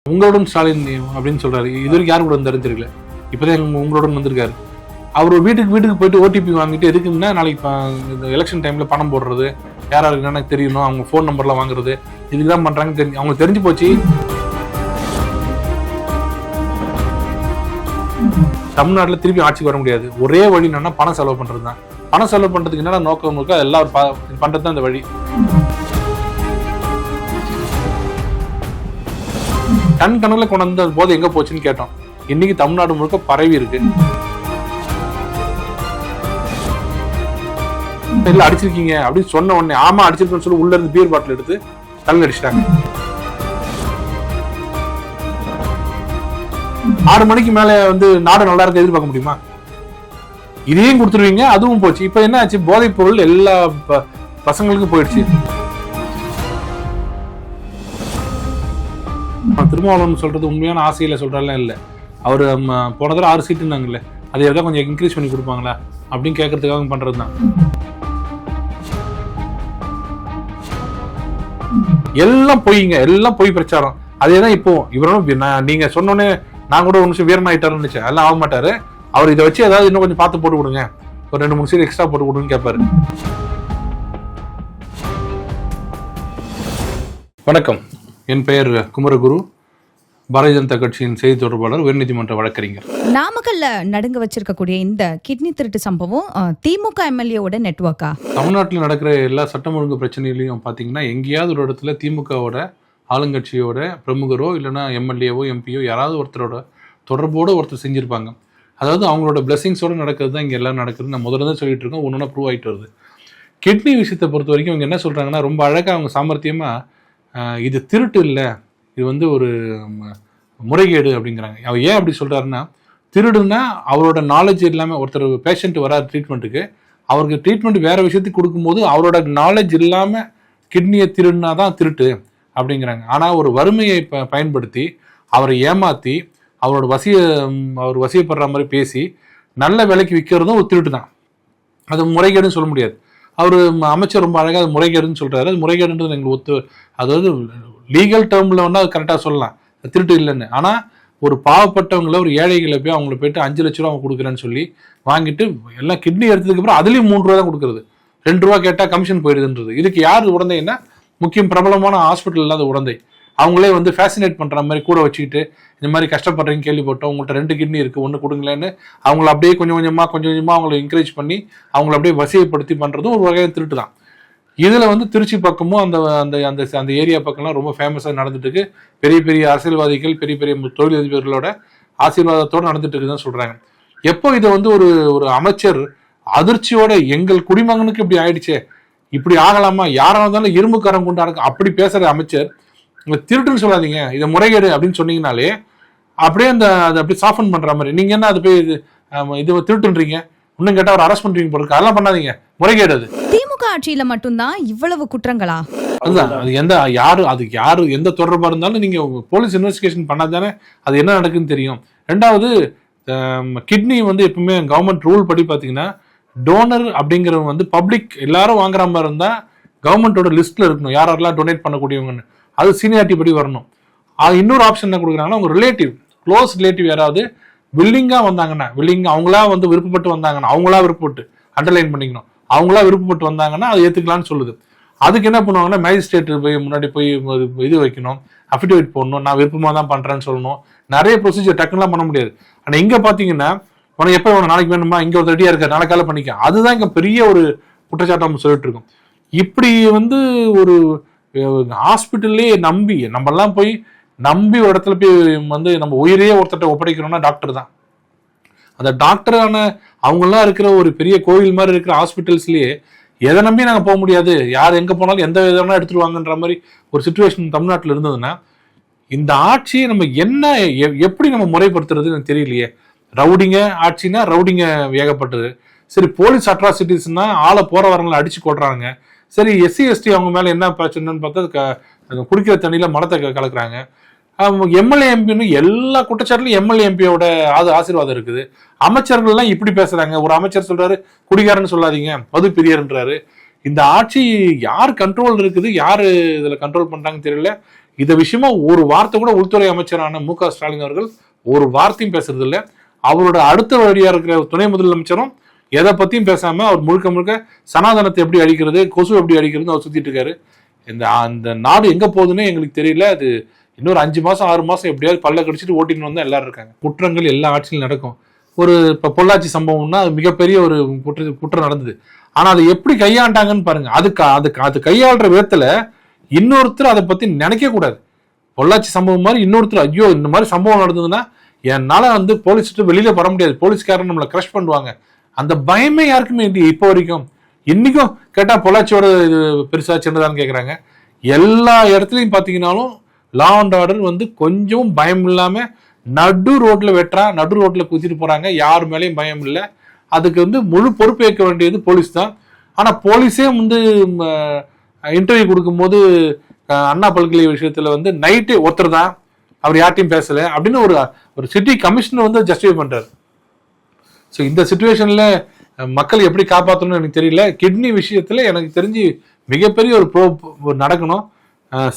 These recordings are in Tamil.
உங்களுடன் ஸ்டாலின் அப்படின்னு சொல்றாரு. இது வரைக்கும் யாரு கூட வந்தாருன்னு தெரியல. இப்பதான் உங்களுடன் வந்திருக்காரு. அவர் வீட்டுக்கு போயிட்டு ஓடிபி வாங்கிட்டு எதுக்குன்னா நாளைக்கு இந்த எலெக்ஷன் டைம்ல பணம் போடுறது, யாரா இருக்குன்னு தெரியணும், அவங்க ஃபோன் நம்பர்லாம் வாங்குறது, இதுதான் பண்றாங்கன்னு தெரிஞ்சு அவங்களுக்கு தெரிஞ்சு போச்சு. தமிழ்நாட்டில் திருப்பி ஆட்சிக்கு வர முடியாது. ஒரே வழி என்னன்னா பணம் செலவு பண்றது தான். பணம் செலவு பண்றதுக்கு என்னன்னா நோக்கம் இருக்கா, எல்லாம் பண்றது தான் இந்த வழி. டன் கணக்கில் கொண்டு வந்த போது எங்க போச்சுன்னு கேட்டோம். இன்னைக்கு தமிழ்நாடு முழுக்க பரவி இருக்கு. இல்ல அடிச்சிருக்கீங்க அப்படின்னு சொன்ன உடனே ஆமா அடிச்சிருக்கேன்னு சொல்லி உள்ள இருந்து பீர் பாட்டில் எடுத்து தள்ளி அடிச்சிட்டாங்க. 6 மணிக்கு மேல நாடு நல்லா இருக்க எதிர்பார்க்க முடியுமா? இதையும் கொடுத்துருவீங்க, அதுவும் போச்சு. இப்ப என்ன ஆச்சு, போதைப் பொருள் எல்லா பசங்களுக்கும் போயிடுச்சு. திருமாவளவன் சொல்றது உண்மையான ஆசையில சொல்றாலாம் இல்ல. அவரு போன தடவை 6 சீட்டுனாங்கல்ல, அதை எதாவது கொஞ்சம் இன்க்ரீஸ் பண்ணி கொடுப்பாங்களா அப்படின்னு கேட்கறதுக்காக பண்றதுதான். எல்லாம் பொய்ங்க, எல்லாம் பொய் பிரச்சாரம். அதேதான் இப்போ இவரும் நீங்க சொன்னோன்னே நான் கூட ஒரு நிமிஷம் வீரன் ஆயிட்டாருன்னு நினைச்சேன். எல்லாம் ஆக மாட்டாரு. அவர் இதை வச்சு ஏதாவது இன்னும் கொஞ்சம் பார்த்து போட்டு கொடுங்க, ஒரு 2-3 சீட் எக்ஸ்ட்ரா போட்டு கொடுங்கன்னு கேட்பாரு. வணக்கம், என் பெயர் குமரகுரு, பாரதிய ஜனதா கட்சியின் செய்தி தொடர்பாளர், உயர்நீதிமன்ற வழக்கறிஞர். நாமக்கல்ல நடுங்க வச்சிருக்கக்கூடிய இந்த கிட்னி திருட்டு சம்பவம் திமுக எம்எல்ஏவோட நெட்வொர்க்கா? தமிழ்நாட்டில் நடக்கிற எல்லா சட்டம் ஒழுங்கு பிரச்சனையிலையும் பார்த்தீங்கன்னா எங்கேயாவது ஒரு இடத்துல திமுகவோட ஆளுங்கட்சியோட பிரமுகரோ இல்லைன்னா எம்எல்ஏவோ எம்பியோ யாராவது ஒருத்தரோட தொடர்போடு ஒருத்தர் செஞ்சுருப்பாங்க. அதாவது அவங்களோட பிளெஸிங்ஸோடு நடக்கிறது தான் இங்கே எல்லாம் நடக்குது. நான் முதல்ல தான் சொல்லிட்டு இருக்கோம், ஒன்று ப்ரூவ் ஆகிட்டு வருது. கிட்னி விஷயத்தை பொறுத்த வரைக்கும் இவங்க என்ன சொல்கிறாங்கன்னா, ரொம்ப அழகாக அவங்க சாமர்த்தியமாக இது திருட்டு இல்லை, இது ஒரு முறைகேடு அப்படிங்கிறாங்க. அவர் ஏன் அப்படி சொல்கிறாருன்னா, திருடுன்னா அவரோட நாலேஜ் இல்லாமல் ஒருத்தர் பேஷண்ட் வராது ட்ரீட்மெண்ட்டுக்கு, அவருக்கு ட்ரீட்மெண்ட் வேறு விஷயத்துக்கு கொடுக்கும்போது அவரோட நாலேஜ் இல்லாமல் கிட்னியை திருடுனா தான் திருட்டு அப்படிங்கிறாங்க. ஆனால் ஒரு வறுமையை பயன்படுத்தி அவரை ஏமாற்றி அவர் வசியப்படுற மாதிரி பேசி நல்ல விலைக்கு விற்கிறதும் ஒரு திருட்டு தான். அது முறைகேடுன்னு சொல்ல முடியாது. அவர் அமைச்சர் ரொம்ப அழகாக அது முறைகேடுன்னு சொல்கிறாரு. அது முறைகேடுன்றது எங்களுக்கு அதாவது லீகல் டேர்மில் அது கரெக்டாக சொல்லலாம், திருட்டு இல்லைன்னு. ஆனால் ஒரு பாவப்பட்டவங்களை, ஒரு ஏழைகளை போய் அவங்கள போயிட்டு 5 லட்ச ரூபா அவங்க கொடுக்குறேன்னு சொல்லி வாங்கிட்டு எல்லாம் கிட்னி எடுத்ததுக்கு அப்புறம் அதுலேயும் 3 ரூபா தான் கொடுக்குறது. 2 ரூபா கேட்டால் கமிஷன் போயிடுதுன்றது. இதுக்கு யார் உடந்தைன்னா முக்கியம் பிரபலமான ஹாஸ்பிட்டல் இல்லாத உடந்தை. அவங்களே ஃபேசினேட் பண்ணுற மாதிரி கூட வச்சுக்கிட்டு இந்த மாதிரி கஷ்டப்படுறீங்க கேள்விப்பட்டோம், உங்கள்கிட்ட 2 கிட்னி இருக்குது, 1 கொடுங்களேன்னு அவங்கள அப்படியே கொஞ்சம் கொஞ்சமாக அவங்கள என்கரேஜ் பண்ணி அவங்கள அப்படியே வசியப்படுத்தி பண்ணுறதும் ஒரு வகையான திருட்டு தான். இதில் திருச்சி பக்கமும் அந்த அந்த அந்த அந்த ஏரியா பக்கம்லாம் ரொம்ப ஃபேமஸாக நடந்துட்டு இருக்கு. பெரிய பெரிய அரசியல்வாதிகள், பெரிய பெரிய தொழிலதிபர்களோட ஆசீர்வாதத்தோடு நடந்துட்டு இருக்குதுன்னு சொல்கிறாங்க. எப்போ இதை ஒரு அமைச்சர் அதிர்ச்சியோட எங்கள் குடிமகனுக்கு இப்படி ஆயிடுச்சே, இப்படி ஆகலாமா, யாராக இருந்தாலும் இரும்புக்காரம் கொண்டு அப்படி பேசுகிற அமைச்சர் திருட்டுன்னு சொல்லாதீங்க, இதை முறைகேடு அப்படின்னு சொன்னீங்கனாலே அப்படியே அதை அப்படியே சாஃபன் பண்ற மாதிரி. நீங்க என்ன அது போய் இது திருட்டுன்றீங்க, இன்னும் கேட்டா ஒரு அரெஸ்ட் பண்றீங்க போல, அதெல்லாம் பண்ணாதீங்க, முறைகேடு. அது திமுக ஆட்சியில மட்டும்தான் இவ்வளவு குற்றங்களா? அதுதான், அது யாரு எந்த தொடர்பா இருந்தாலும் நீங்க போலீஸ் இன்வெஸ்டிகேஷன் பண்ணாதானே அது என்ன நடக்குன்னு தெரியும். 2வது கிட்னி எப்பவுமே கவர்மெண்ட் ரூல் படி பாத்தீங்கன்னா டோனர் அப்படிங்கிறவங்க பப்ளிக் எல்லாரும் வாங்குற மாதிரி இருந்தா கவர்மெண்டோட லிஸ்ட்ல இருக்கணும், யாரெல்லாம் டொனேட் பண்ணக்கூடியவங்கன்னு. அது சீனியாரிட்டி படி வரணும். இன்னொரு ஆப்ஷன் என்ன கொடுக்குறாங்கன்னா, உங்க ரிலேட்டிவ், க்ளோஸ் ரிலேட்டிவ் யாராவது வில்லிங்கா வந்தாங்கன்னா, அவங்களா விருப்பப்பட்டு வந்தாங்கன்னா, அவங்களா விருப்பப்பட்டு அண்டர்லைன் பண்ணிக்கணும், அவங்களா விருப்பப்பட்டு வந்தாங்கன்னா அது ஏத்துக்கலாம்னு சொல்லுது. அதுக்கு என்ன பண்ணுவாங்கன்னா, மேஜிஸ்ட்ரேட் போய் முன்னாடி போய் இது வைக்கணும், அஃபிடேவிட் போடணும், நான் விருப்பமா தான் பண்றேன்னு சொல்லணும். நிறைய ப்ரொசீஜர் டக்குலாம் பண்ண முடியாது. ஆனா இங்க பாத்தீங்கன்னா உனக்கு எப்போ வேணும், நாளைக்கு வேணுமா, இங்க ஒரு ரெடியா இருக்க, நாளைக்கால பண்ணிக்க. அதுதான் இங்க பெரிய ஒரு குற்றச்சாட்டு நம்ம சொல்லிட்டு இருக்கோம். இப்படி ஒரு ஹாஸ்பிட்டல்லே நம்பி நம்மெல்லாம் போய் நம்பி ஒரு இடத்துல போய் நம்ம உயிரையே ஒருத்தட்ட ஒப்படைக்கிறோம்னா டாக்டர் தான். அந்த டாக்டரான அவங்கெல்லாம் இருக்கிற ஒரு பெரிய கோவில் மாதிரி இருக்கிற ஹாஸ்பிட்டல்ஸ்லயே எதை நம்பி நாங்கள் போக முடியாது, யார் எங்க போனாலும் எந்த விதம்னா எடுத்துருவாங்கன்ற மாதிரி ஒரு சிச்சுவேஷன் தமிழ்நாட்டில் இருந்ததுன்னா இந்த ஆட்சியை நம்ம எப்படி நம்ம முறைப்படுத்துறதுன்னு தெரியலையே. ரவுடிங்க ஆட்சினா ரவுடிங்க ஏகப்பட்டது. சரி, போலீஸ் அட்ராசிட்டிஸ்னா ஆளை போற வரங்களை அடிச்சு கொள்றாங்க. சரி, எஸ்சி எஸ்டி அவங்க மேல என்ன பிரச்சனைன்னு பார்த்தா குடிக்கிற தண்ணியில மலத்தை கலக்குறாங்க. எம்எல்ஏ எம்பின்னு எல்லா குற்றச்சாட்டுலையும் எம்எல்ஏ எம்பியோட ஆசீர்வாதம் இருக்குது. அமைச்சர்கள் எல்லாம் இப்படி பேசுறாங்க. ஒரு அமைச்சர் சொல்றாரு குடிகாரன்னு சொல்லாதீங்க, மது பிரியர்ன்றாரு. இந்த ஆட்சி யார் கண்ட்ரோல் இருக்குது, யாரு இதுல கண்ட்ரோல் பண்றாங்கன்னு தெரியல. இந்த விஷயமா ஒரு வார்த்தை கூட உள்துறை அமைச்சரான மு.க. ஸ்டாலின் அவர்கள் ஒரு வார்த்தையும் பேசுறது இல்லை. அவரோட அடுத்த வழியா இருக்கிற துணை முதலமைச்சரும் எதை பத்தியும் பேசாம அவர் முழுக்க முழுக்க சனாதனத்தை எப்படி அழிக்கிறது, கொசு எப்படி அழிக்கிறதுன்னு அவர் சுத்திட்டு இருக்காரு. அந்த நாடு எங்க போகுதுன்னு எங்களுக்கு தெரியல. அது இன்னொரு 5 மாசம் 6 மாசம் எப்படியாவது பல்ல கடிச்சிட்டு ஓட்டின்னு வந்தா எல்லாரும் இருக்காங்க. குற்றங்கள் எல்லா ஆட்சியிலும் நடக்கும். ஒரு இப்ப பொள்ளாச்சி சம்பவம்னா அது மிகப்பெரிய ஒரு குற்றம் நடந்தது. ஆனா அதை எப்படி கையாண்டாங்கன்னு பாருங்க. அது கையாளுற விதத்துல இன்னொருத்தர் அதை பத்தி நினைக்க கூடாது. பொள்ளாச்சி சம்பவம் மாதிரி இன்னொருத்தர் ஐயோ இந்த மாதிரி சம்பவம் நடந்ததுன்னா என்னால போலீஸ்ட்டு வெளியில வர முடியாது, போலீஸ்காரன் நம்மளை கிரஷ் பண்ணுவாங்க, அந்த பயமே யாருக்குமே இல்லையே இப்போ வரைக்கும். இன்னைக்கும் கேட்டா பொள்ளாச்சியோட இது பெருசா சின்னதான்னு கேக்குறாங்க. எல்லா இடத்துலயும் பாத்தீங்கன்னாலும் லா அண்ட் ஆர்டர் கொஞ்சம் பயம் இல்லாம நடு ரோட்ல நடு ரோட்ல குத்திட்டு போறாங்க. யார் மேலேயும் பயம் இல்லை. அதுக்கு முழு பொறுப்பு ஏற்க வேண்டியது போலீஸ் தான். ஆனா போலீஸே இன்டர்வியூ கொடுக்கும் போது அண்ணா பல்கலை விஷயத்துல நைட்டு ஒருத்தர் தான், அவர் யார்ட்டையும் பேசல அப்படின்னு ஒரு சிட்டி கமிஷனர் ஜஸ்டிஃபை பண்றாரு. ஸோ இந்த சிச்சுவேஷன்ல மக்கள் எப்படி காப்பாற்றணும்னு எனக்கு தெரியல. கிட்னி விஷயத்துல எனக்கு தெரிஞ்சு மிகப்பெரிய ஒரு நடக்கணும்.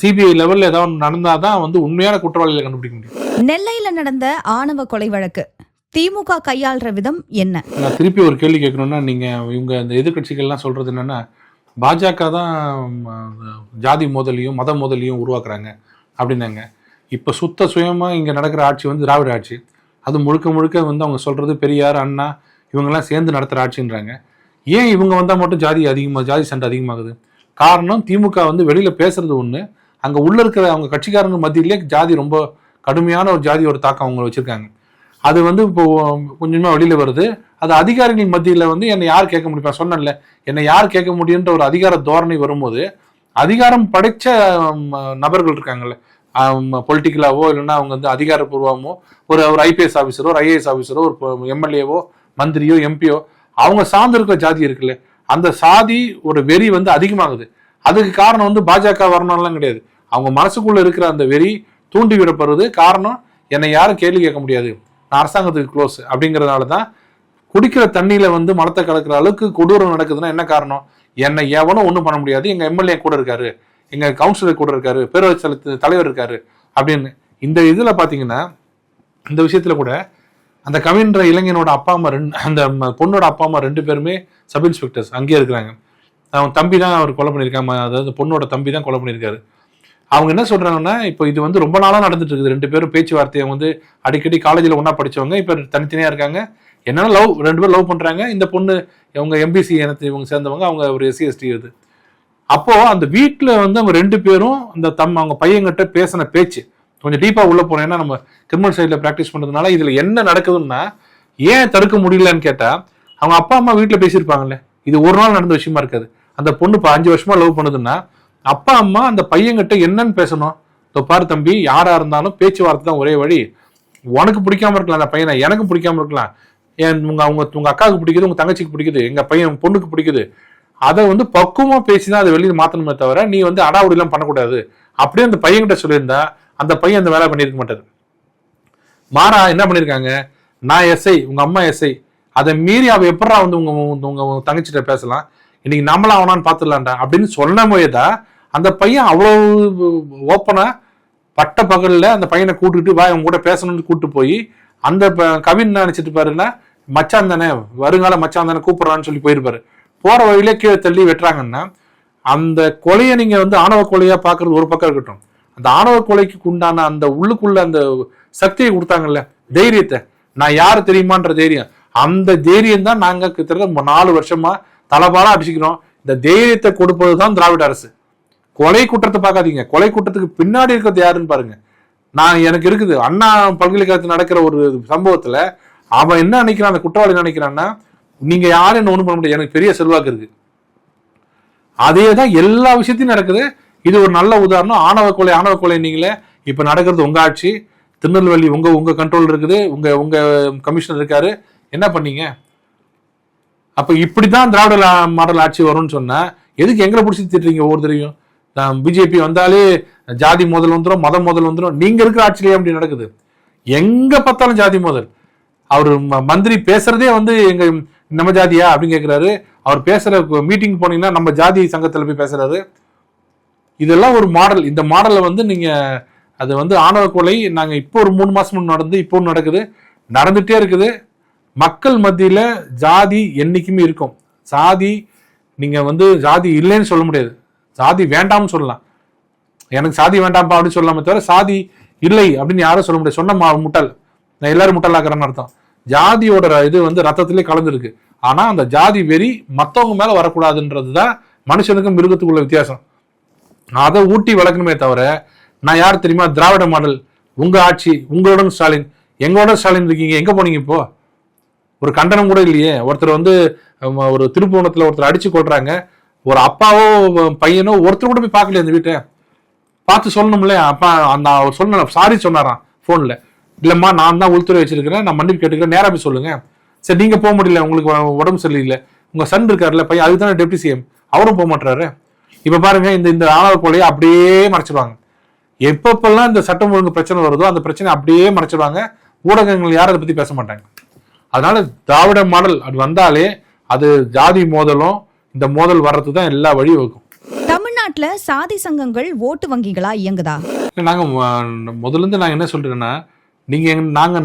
சிபிஐ லெவல்ல ஏதாவது நடந்தாதான் உண்மையான குற்றவாளிகளை கண்டுபிடிக்க முடியும். நெல்லையில நடந்த ஆணவ கொலை வழக்கு திமுக கையாளுற விதம் என்ன? நான் திருப்பி ஒரு கேள்வி கேட்கணும்னா, நீங்க இவங்க இந்த எதிர்கட்சிகள்லாம் சொல்றது என்னன்னா பாஜக தான் ஜாதி மோதலையும் மத மோதலையும் உருவாக்குறாங்க அப்படின்னாங்க. இப்ப சுயமா இங்க நடக்கிற ஆட்சி திராவிட ஆட்சி. அது முழுக்க முழுக்க அவங்க சொல்றது பெரியார் அண்ணா இவங்கெல்லாம் சேர்ந்து நடத்துற ஆட்சின்றாங்க. ஏன் இவங்க வந்தா மட்டும் ஜாதி சண்டை அதிகமாகுது? காரணம் திமுக வெளியில பேசுறது ஒண்ணு, அங்க உள்ள இருக்கிற அவங்க கட்சிக்காரங்க மத்தியிலே ஜாதி ரொம்ப கடுமையான ஒரு ஜாதியோட தாக்கம் அவங்க வச்சிருக்காங்க. அது இப்போ கொஞ்சமா வெளியில வருது. அது அதிகாரிகள் மத்தியில என்னை யார் கேட்க முடியும்? சொன்னேன்ல, என்னை யார் கேட்க முடியுன்ற ஒரு அதிகார தோரணை வரும்போது அதிகாரம் படைச்ச நபர்கள் இருக்காங்கல்ல, பொலிட்டிக்கலாவோ இல்லைன்னா அவங்க அதிகாரப்பூர்வமோ ஒரு ஐபிஎஸ் ஆஃபீஸரோ ஒரு ஐஏஎஸ் ஆஃபீஸரோ ஒரு எம்எல்ஏவோ மந்திரியோ எம்பியோ அவங்க சார்ந்து இருக்கிற ஜாதி இருக்குல்ல, அந்த சாதி ஒரு வெறி அதிகமாகுது. அதுக்கு காரணம் பாஜக வரணும்லாம் கிடையாது. அவங்க மனசுக்குள்ள இருக்கிற அந்த வெறி தூண்டி விடப்படுறது. காரணம், என்னை யாரும் கேள்வி கேட்க முடியாது, நான் அரசாங்கத்துக்கு க்ளோஸ் அப்படிங்கிறதுனாலதான் குடிக்கிற தண்ணியில மலத்தை கலக்கிற அளவுக்கு கொடூரம் நடக்குதுன்னா என்ன காரணம்? என்னை எவனும் ஒன்றும் பண்ண முடியாது, எங்க எம்எல்ஏ கூட இருக்காரு, எங்க கவுன்சிலர் கூட இருக்காரு, பேரவைச் தலைவர் இருக்காரு அப்படின்னு. இந்த இதுல பாத்தீங்கன்னா இந்த விஷயத்துல கூட அந்த கவின்ற இளைஞனோட அப்பா அம்மா அந்த பொண்ணோட அப்பா அம்மா 2 பேருமே சப் இன்ஸ்பெக்டர்ஸ் அங்கேயே இருக்கிறாங்க. அவன் தம்பி தான் அவர் கொலை பண்ணியிருக்காங்க, அதாவது பொண்ணோட தம்பி தான் கொலை பண்ணியிருக்காரு. அவங்க என்ன சொல்றாங்கன்னா, இப்போ இது ரொம்ப நாளா நடந்துட்டு இருக்குது. 2 பேரும் பேச்சுவார்த்தையை அடிக்கடி காலேஜில் ஒன்னா படிச்சவங்க இப்ப தனித்தனியா இருக்காங்க. என்னன்னா 2 பேரும் லவ் பண்றாங்க. இந்த பொண்ணு அவங்க எம்பிசி இனத்தை இவங்க சேர்ந்தவங்க, அவங்க ஒரு எஸ்சி எஸ்டி. இது அப்போ அந்த வீட்டுல அவங்க 2 பேரும் அந்த அவங்க பையன்கிட்ட பேசின பேச்சு கொஞ்சம் டீப்பா உள்ள போனோம். ஏன்னா நம்ம கிரிமினல் சைட்ல பிராக்டிஸ் பண்றதுனால இதுல என்ன நடக்குதுன்னா, ஏன் தடுக்க முடியலன்னு கேட்டா, அவங்க அப்பா அம்மா வீட்டுல பேசியிருப்பாங்கல்ல, இது ஒரு நாள் நடந்த விஷயமா இருக்காது. அந்த பொண்ணு இப்போ 5 வருஷமா லவ் பண்ணுதுன்னா அப்பா அம்மா அந்த பையன்கிட்ட என்னன்னு பேசணும்? பாரு தம்பி, யாரா இருந்தாலும் பேச்சுவார்த்தை தான் ஒரே வழி. உனக்கு பிடிக்காம இருக்கலாம் அந்த பையனை, எனக்கு பிடிக்காம இருக்கலாம், உங்க அக்காவுக்கு பிடிக்குது, உங்க தங்கச்சிக்கு பிடிக்குது, எங்க பையன் பொண்ணுக்கு பிடிக்குது. அதை பக்குவமா பேசிதான் அதை வெளியே மாத்தணுமே தவிர நீ அடாவுடி எல்லாம் பண்ணக்கூடாது அப்படியே அந்த பையன்கிட்ட சொல்லியிருந்தா அந்த பையன் அந்த வேலை பண்ணிருக்க மாட்டாரு. மாறா என்ன பண்ணிருக்காங்க, நான் எஸ்ஐ, உங்க அம்மா எஸ்ஐ, அதை மீறி அவ எப்படா உங்க தங்கச்சிட்ட பேசலாம், இன்னைக்கு நம்மளா அவனான்னு பாத்துடலாம்டா அப்படின்னு சொன்ன போயதான் அந்த பையன் அவ்வளவு ஓப்பனா பட்ட பகல்ல அந்த பையனை கூட்டுட்டு வா அவங்க கூட பேசணும்னு கூட்டு போய் அந்த கவின் நினைச்சிட்டு பாருன்னா மச்சான் தானே, வருங்கால மச்சான் தானே கூப்பிடுறான்னு சொல்லி போயிருப்பாரு. போற வழியிலே கீழே தள்ளி வெட்டுறாங்கன்னா அந்த கொலையை நீங்க ஆணவ கொலையா பாக்குறது ஒரு பக்கம் இருக்கட்டும், அந்த ஆணவ கொலைக்கு உண்டான அந்த உள்ளுக்குள்ள அந்த சக்தியை கொடுத்தாங்கல்ல, தைரியத்தை, நான் யாரு தெரியுமான்ற தைரியம், அந்த தைரியம் தான் நாங்க கிட்டத்தட்ட 4 வருஷமா தலபாலா அடிச்சுக்கிறோம். இந்த தைரியத்தை கொடுப்பதுதான் திராவிட அரசு. கொலை குற்றத்தை பார்க்காதீங்க, கொலை குற்றத்துக்கு பின்னாடி இருக்கிறது யாருன்னு பாருங்க. எனக்கு இருக்குது அண்ணா பல்கலைக்கழகத்தில் நடக்கிற ஒரு சம்பவத்துல அவன் என்ன நினைக்கிறான், அந்த குற்றவாளி நினைக்கிறான்னா, நீங்க யாரும் என்ன ஒண்ணும் பண்ண முடியாது, எனக்கு பெரிய செல்வாக்கு இருக்கு. அதேதான் எல்லா விஷயத்தையும் நடக்குது. இது ஒரு நல்ல உதாரணம். ஆணவ கொலை நீங்களே இப்ப நடக்கிறது உங்க ஆட்சி, திருநெல்வேலி உங்க கண்ட்ரோல் இருக்குது, உங்க கமிஷனர் இருக்காரு, என்ன பண்ணீங்க? அப்ப இப்படிதான் திராவிட மாடல் ஆட்சி வரும்னு சொன்னா எதுக்கு எங்களை பிடிச்சி திட்டுறீங்க? ஒவ்வொருத்தரையும் பிஜேபி வந்தாலே ஜாதி மோதல் வந்துடும், மத மோதல் வந்துடும். நீங்க இருக்கிற ஆட்சியிலேயே அப்படி நடக்குது. எங்க பார்த்தாலும் ஜாதி மோதல். அவரு மந்திரி பேசுறதே எங்க நம்ம ஜாதியா அப்படின்னு கேட்கிறாரு. அவர் பேசுற மீட்டிங் போனீங்கன்னா நம்ம ஜாதி சங்கத்துல போய் பேசுறாரு. இதெல்லாம் ஒரு மாடல். இந்த மாடலை வந்து நீங்க அது வந்து ஆணவ கொலை நாங்க இப்போ ஒரு 3 மாசம் நடந்து இப்போ நடக்குது, நடந்துட்டே இருக்குது. மக்கள் மத்தியில ஜாதி என்னைக்குமே இருக்கும். சாதி நீங்க வந்து ஜாதி இல்லைன்னு சொல்ல முடியாது, சாதி வேண்டாம்னு சொல்லலாம். எனக்கு சாதி வேண்டாம்ப்பா அப்படின்னு சொல்லாம தவிர சாதி இல்லை அப்படின்னு யாரும் சொல்ல முடியாது. சொன்ன முட்டாள், நான் எல்லாரும் முட்டாளாக்குறேன்னு அர்த்தம். ஜாதியோட இது வந்து ரத்தத்திலே கலந்துருக்கு. ஆனா அந்த ஜாதி வெறி மத்தவங்க மேல வரக்கூடாதுன்றதுதான் மனுஷனுக்கும் மிருகத்துக்குள்ள வித்தியாசம். அதை ஊட்டி வளர்க்கணுமே தவிர, நான் யார் தெரியுமா, திராவிட மாடல், உங்க ஆட்சி, உங்களுடன் ஸ்டாலின், எங்களோட ஸ்டாலின் இருக்கீங்க, எங்க போனீங்க இப்போ? ஒரு கண்டனம் கூட இல்லையே. ஒருத்தர் வந்து ஒரு திருப்புவனத்துல ஒருத்தர் அடிச்சு கொள்றாங்க, ஒரு அப்பாவோ பையனோ ஒருத்தர் கூட போய் பார்க்கல அந்த வீட்டை. பார்த்து சொல்லணும்ல. அப்பா அந்த சொன்ன சாரி சொன்னாராம் போன்ல, இல்லம்மா நான் தான் உள்துறை வச்சிருக்கிறேன், நான் மன்னிப்பு கேட்டுக்கிறேன், நேரா போய் சொல்லுங்க. சரி நீங்க போக முடியல, உங்களுக்கு உடம்பு சரியில்லை, உங்க சன் இருக்காருல்ல பையன், அதுதானே டெப்டி சிஎம், அவரும் போக மாட்டாரு. இப்ப பாருங்க, இந்த ஆணவ கொலையை அப்படியே மறைச்சிடுவாங்க. எப்பப்பெல்லாம் இந்த சட்டம் ஒழுங்கு பிரச்சனை வருதோ அந்த பிரச்சனை அப்படியே மறைச்சிடுவாங்க. ஊடகங்கள் யாரும் அதை பத்தி பேச மாட்டாங்க. அதனால திராவிட மாடல் அது வந்தாலே அது ஜாதி மோதலும், இந்த மோதல் வர்றதுக்கு தான் எல்லா வழி வகுக்கும். தமிழ்நாட்டுல சாதி சங்கங்கள் ஓட்டு வங்கிகளா இயங்குதா? நாங்க முதல்ல இருந்து நாங்க என்ன சொல்றேன்னா, நீங்க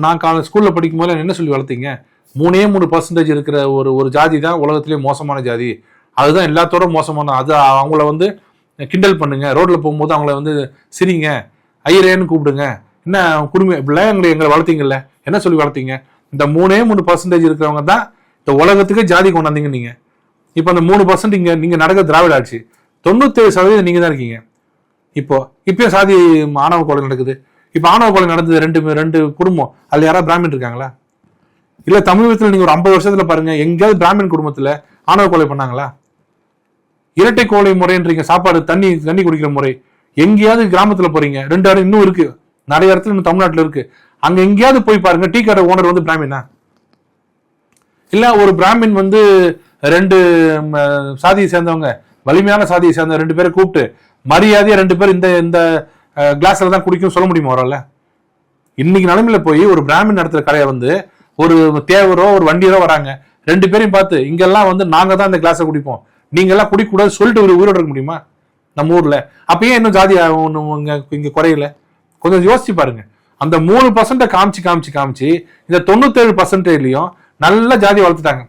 நான் ஸ்கூல்ல படிக்கும் போது என்ன சொல்லி வளர்த்தீங்க, 3% இருக்கிற ஒரு ஜாதி தான் உலகத்திலேயே மோசமான ஜாதி, அதுதான் எல்லாத்தோட மோசமான, அது அவங்கள வந்து கிண்டல் பண்ணுங்க, ரோட்ல போகும்போது அவங்கள வந்து சிரிங்க, ஐயரேன்னு கூப்பிடுங்க, என்ன குடும்ப இப்படிலாம் எங்களை வளர்த்தீங்கல்ல, என்ன சொல்லி வளர்த்தீங்க? இந்த 3% இருக்கிறவங்க தான் இந்த உலகத்துக்கு ஜாதி கொண்டாந்தீங்க நீங்க. இப்ப அந்த 3% நீங்க நடக்க திராவிட ஆட்சி, 97% நீங்க தான் இருக்கீங்க. இப்பயும் சாதி ஆணவ கொலை நடக்குது. இப்ப ஆணவ கொலை நடந்தது ரெண்டு குடும்பம், அதுல யாராவது பிராமின் இருக்காங்களா? இல்ல தமிழகத்துல நீங்க ஒரு 50 வருஷத்துல பாருங்க, எங்கேயாவது பிராமின் குடும்பத்துல ஆணவ கொலை பண்ணாங்களா? இரட்டை கோலை முறைன்றீங்க, சாப்பாடு தண்ணி குடிக்கிற முறை, எங்கேயாவது கிராமத்துல போறீங்க, 2 இடம் இன்னும் இருக்கு, நிறைய இடத்துல இன்னும் தமிழ்நாட்டுல இருக்கு. அங்க எங்கேயாவது போய் பாருங்க, டீ கடை ஓனர் வந்து பிராமினா? இல்ல ஒரு பிராமின் வந்து 2 சாதியை சேர்ந்தவங்க, வலிமையான சாதியை சேர்ந்த 2 பேரை கூப்பிட்டு மரியாதையா 2 பேர் இந்த கிளாஸ்ல தான் குடிக்கும் சொல்ல முடியுமா அவரால்? இன்னைக்கு நிலைமையில போய் ஒரு பிராமின் நடத்துற கடையை வந்து ஒரு தேவரோ ஒரு வண்டியரோ வராங்க, 2 பேரையும் பார்த்து இங்கெல்லாம் வந்து நாங்க தான் இந்த கிளாஸை குடிப்போம், நீங்க எல்லாம் குடிக்கூடாது சொல்லிட்டு ஒரு உயிரோட இருக்க முடியுமா நம்ம ஊர்ல? அப்பயே இன்னும் ஜாதி இங்க குறையல? கொஞ்சம் யோசிச்சு பாருங்க. அந்த 3% காமிச்சு இந்த 97%லயும் நல்ல ஜாதி வளர்த்துட்டாங்க.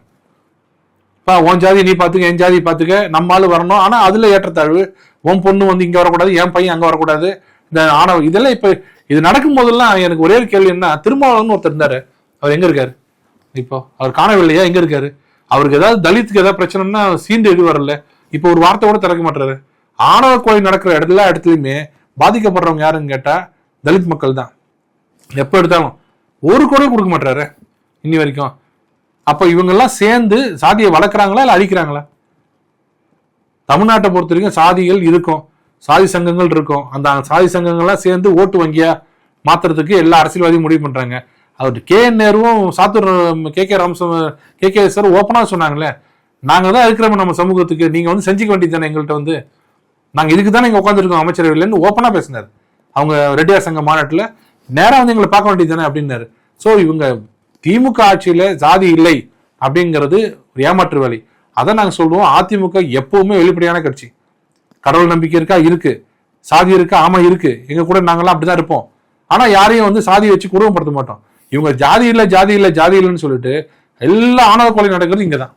உன் ஜாதி நீ பாத்துக்க, என் ஜாதி பாத்துக்க, நம்மளால வரணும். ஆனா அதுல ஏற்றத்தாழ்வு, உன் பொண்ணு வந்து இங்க வரக்கூடாது, என் பையன் அங்க வரக்கூடாது, இந்த ஆணவ இதெல்லாம் இப்ப இது நடக்கும் போதெல்லாம் எனக்கு ஒரே ஒரு கேள்வி என்ன, திருமாவளவன் ஒருத்தர் இருந்தாரு, அவர் எங்க இருக்காரு இப்போ? அவர் காணவில்லையா? எங்க இருக்காரு? அவருக்கு ஏதாவது தலித்துக்கு ஏதாவது பிரச்சனைன்னா சீண்டு எது வரல, இப்போ ஒரு வார்த்தை கூட திறக்க மாட்டாரு. ஆணவ கொலை நடக்கிற இடத்துலயுமே பாதிக்கப்படுறவங்க யாருன்னு கேட்டா தலித் மக்கள் தான். எப்ப எடுத்தாலும் ஒரு குறை கொடுக்க மாட்டாரு இன்னி வரைக்கும். அப்ப இவங்க எல்லாம் சேர்ந்து சாதியை வளர்க்குறாங்களா இல்ல அழிக்கிறாங்களா? தமிழ்நாட்டை பொறுத்த வரைக்கும் சாதிகள் இருக்கும், சாதி சங்கங்கள் இருக்கும். அந்த சாதி சங்கங்கள்லாம் சேர்ந்து ஓட்டு வங்கியா மாத்துறதுக்கு எல்லா அரசியல்வாதியும் முடிவு பண்றாங்க. அவர் KN நேருவும் சாத்தூர் KK சார் ஓப்பனா சொன்னாங்களே, நாங்க தான் இருக்கிறோம் நம்ம சமூகத்துக்கு, நீங்க வந்து செஞ்சுக்க வேண்டியது தானே, எங்கள்கிட்ட வந்து நாங்க இதுக்கு தானே இங்க உட்காந்துருக்கோம் அமைச்சரவையிலன்னு ஓப்பனா பேசினார். அவங்க ரெட்டியார் சங்க மாநாட்டுல நேரா வந்து எங்களை பார்க்க வேண்டியது தானே அப்படின்னாரு. சோ இவங்க திமுக ஆட்சியில ஜாதி இல்லை அப்படிங்கிறது ஒரு ஏமாற்று வேலை. அதை நாங்க சொல்லுவோம். அதிமுக எப்பவுமே வெளிப்படையான கட்சி. கடவுள் நம்பிக்கை இருக்கா? இருக்கு. சாதி இருக்கா? ஆமா இருக்கு. எங்க கூட நாங்கெல்லாம் அப்படிதான் இருப்போம். ஆனா யாரையும் வந்து சாதியை வச்சு குடும்பப்படுத்த மாட்டோம். இவங்க ஜாதி இல்லைன்னு சொல்லிட்டு எல்லா ஆணவ கொலை நடக்கிறது இங்கதான்.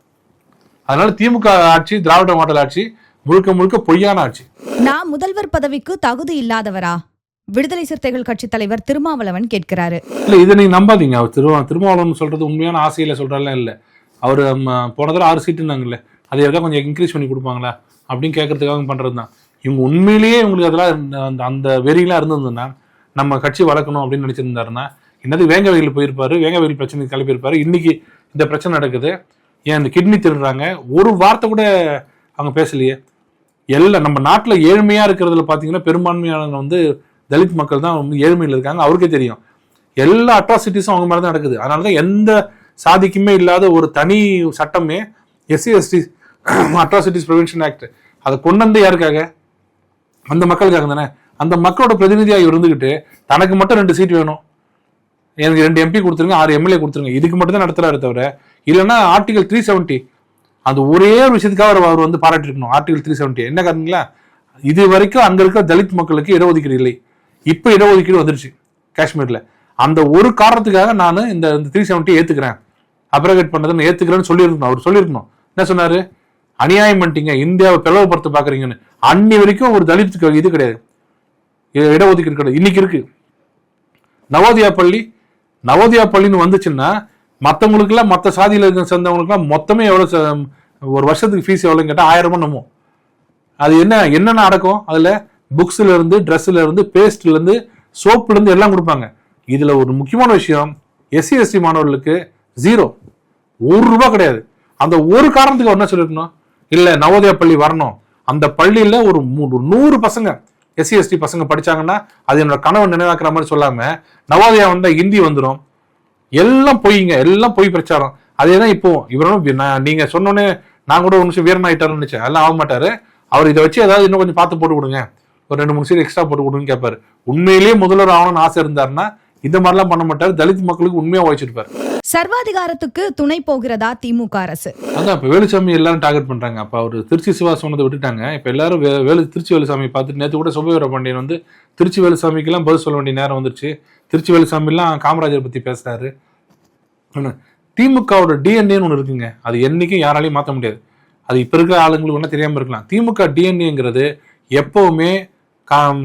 அதனால திமுக ஆட்சி, திராவிட மாடல் ஆட்சி முழுக்க பொய்யான ஆட்சி. நான் முதல்வர் பதவிக்கு தகுதி இல்லாதவரா? விடுதலை சிறுத்தைகள் கட்சி தலைவர் திருமாவளவன் கேட்கிறாரு. இல்ல இதை நீங்க நம்பாதீங்க. அவர் திருமாவளவன் சொல்றது உண்மையான ஆசையில சொல்றாருலாம் இல்ல. அவரு போன தடவை 6 சீட்டுன்னாங்கல்ல, அதை எதாவது கொஞ்சம் இன்க்ரீஸ் பண்ணி கொடுப்பாங்களா அப்படின்னு கேட்கறதுக்காக பண்றதுதான். இவங்க உண்மையிலேயே இவங்களுக்கு அதெல்லாம் அந்த வெறியெல்லாம் இருந்ததுன்னா, நம்ம கட்சி வளர்க்கணும் அப்படின்னு நினைச்சிருந்தாருன்னா என்னது வேங்க வயலில் போயிருப்பாரு, வேங்க வயல் பிரச்சனை கிளப்பியிருப்பாரு. இன்னைக்கு இந்த பிரச்சனை நடக்குது, ஏன் இந்த கிட்னி திருடுறாங்க, ஒரு வார்த்தை கூட அவங்க பேசலையே. எல்லாம் நம்ம நாட்டுல ஏழ்மையா இருக்கிறதுல பாத்தீங்கன்னா பெரும்பான்மையான வந்து தலித் மக்கள் தான் வந்து ஏழ்மையில் இருக்காங்க. அவருக்கே தெரியும். எல்லா அட்ராசிட்டிஸும் அவங்க மேலதான் நடக்குது. அதனாலதான் எந்த சாதிக்குமே இல்லாத ஒரு தனி சட்டமே SC/ST அட்ராசிட்டிஸ் ப்ரிவென்ஷன் ஆக்ட், அதை கொண்டு வந்து யாருக்காக? அந்த மக்களுக்காக தானே. அந்த மக்களோட பிரதிநிதியாக இருந்துகிட்டு தனக்கு மட்டும் 2 சீட் வேணும், எனக்கு 2 MP கொடுத்துருங்க, 6 MLA கொடுத்துருங்க, இதுக்கு மட்டும் தான் நடத்துறாரு தவிர, இல்லைன்னா ஆர்டிகல் 370 அந்த ஒரே ஒரு விஷயத்துக்காக அவர் வந்து பாராட்டிருக்கணும். ஆர்டிகல் 370 என்ன காரணங்களா? இது வரைக்கும் அங்க இருக்கிற தலித் மக்களுக்கு இடஒதுக்கீடு இல்லை. இப்ப இடஒதுக்கீடு வந்துருச்சு காஷ்மீர்ல. அந்த ஒரு காரணத்துக்காக நான் இந்த 370 ஏத்துக்கிறேன், அப்ரகேட் பண்ணதை ஏத்துக்கிறேன்னு சொல்லியிருக்கணும். அவர் சொல்லியிருக்கணும். என்ன சொன்னாரு? அநியாயம் பண்ணிட்டீங்க, இந்தியாவை பிளவுபடுத்த பாக்குறீங்கன்னு. அன்னி வரைக்கும் ஒரு தலித்துக்கு இது கிடையாது, இடஒதுக்கீடு கிடையாது. இன்னைக்கு இருக்கு. நவோதயா பள்ளின்னு வந்துச்சுன்னா மற்றவங்களுக்கு எல்லாம், மற்ற சாதியில சேர்ந்தவங்களுக்கு எல்லாம் மொத்தமே எவ்வளவு, ஒரு வருஷத்துக்கு ஃபீஸ் எவ்வளவுன்னு கேட்டா 1000 ரூபாய் நம்ம. அது என்னென்ன அடக்கம் அதுல? புக்ஸ்ல இருந்து, ட்ரெஸ்ல இருந்து, பேஸ்ட்ல இருந்து, சோப்புல இருந்து எல்லாம் கொடுப்பாங்க. இதுல ஒரு முக்கியமான விஷயம், SC ST மாணவர்களுக்கு 0, 1 ரூபாய் கிடையாது. அந்த ஒரு காரணத்துக்கு என்ன சொல்லிருக்கணும்? இல்ல நவோதயா பள்ளி வரணும், அந்த பள்ளியில ஒரு 100 பசங்க SC ST பசங்க படிச்சாங்கன்னா அது என்னோட கனவை நினைவாக்குற மாதிரி சொல்லாம, நவோதயா வந்தா ஹிந்தி வந்துடும், எல்லாம் பொய்ங்க, எல்லாம் பொய் பிரச்சாரம். அதேதான் இப்போ இவரும் நீங்க சொன்னோன்னே நான் கூட ஒரு நிமிஷம் வீரன் ஆயிட்டாருன்னு நினைச்சேன். அதெல்லாம் ஆக மாட்டாரு. அவர் இதை வச்சு ஏதாவது இன்னும் கொஞ்சம் பார்த்து போட்டு கொடுங்க, ஒரு 2-3 சீட் எக்ஸ்ட்ரா போட்டு கொடுங்கன்னு கேட்பாரு. உண்மையிலேயே முதல்வர் ஆகணும்னு ஆசை இருந்தாருன்னா இந்த மாதிரிலாம் பண்ண மாட்டாரு. தலித் மக்களுக்கு உண்மையா உழைச்சிருப்பாரு. சர்வாதிகாரத்துக்கு துணை போகிறதா திமுக அரசு? அதான் இப்ப வேலுசாமி எல்லாரும் டார்கெட் பண்றாங்க. அப்ப அவர் திருச்சி சிவா சொன்னதை விட்டுட்டாங்க. இப்ப எல்லாரும் திருச்சி வேலுசாமி பார்த்துட்டு, நேற்று கூட சுபவீர பாண்டியன் வந்து திருச்சி வேலுசாமிக்கு எல்லாம் பதில் சொல்ல வேண்டிய நேரம் வந்துருச்சு. திருச்சி வேலுசாமி எல்லாம் காமராஜர் பத்தி பேசுறாரு. திமுகவோட டிஎன்ஏன்னு ஒண்ணு இருக்குங்க, அது என்னைக்கும் யாராலையும் மாற்ற முடியாது. அது இப்ப இருக்கிற ஆளுங்களுக்கு ஒன்றும் தெரியாம இருக்கலாம். திமுக டிஎன்ஏங்கிறது எப்பவுமே